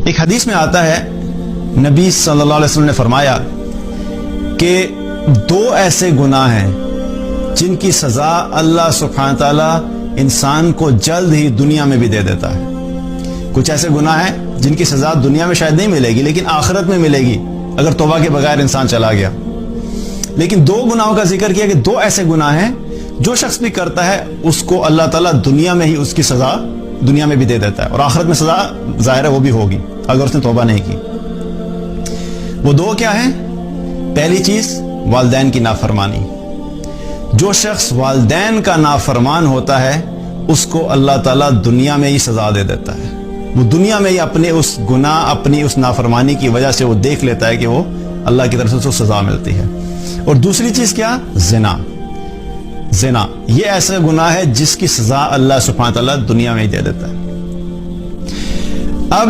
ایک حدیث میں آتا ہے نبی صلی اللہ علیہ وسلم نے فرمایا کہ دو ایسے گناہ ہیں جن کی سزا اللہ سبحانہ تعالیٰ انسان کو جلد ہی دنیا میں بھی دے دیتا ہے. کچھ ایسے گناہ ہیں جن کی سزا دنیا میں شاید نہیں ملے گی لیکن آخرت میں ملے گی اگر توبہ کے بغیر انسان چلا گیا. لیکن دو گناہوں کا ذکر کیا کہ دو ایسے گناہ ہیں جو شخص بھی کرتا ہے اس کو اللہ تعالیٰ دنیا میں ہی اس کی سزا دنیا میں بھی دے دیتا ہے اور آخرت میں سزا ظاہر ہے وہ بھی ہوگی اگر اس نے توبہ نہیں کی. وہ دو کیا ہیں؟ پہلی چیز والدین کی نافرمانی. جو شخص والدین کا نافرمان ہوتا ہے اس کو اللہ تعالیٰ دنیا میں ہی سزا دے دیتا ہے. وہ دنیا میں ہی اپنے اس گناہ اپنی اس نافرمانی کی وجہ سے وہ دیکھ لیتا ہے کہ وہ اللہ کی طرف سے اس کو سزا ملتی ہے. اور دوسری چیز کیا؟ زنا. زنا یہ ایسا گناہ ہے جس کی سزا اللہ سبحانہ تعالیٰ دنیا میں ہی دے دیتا ہے. اب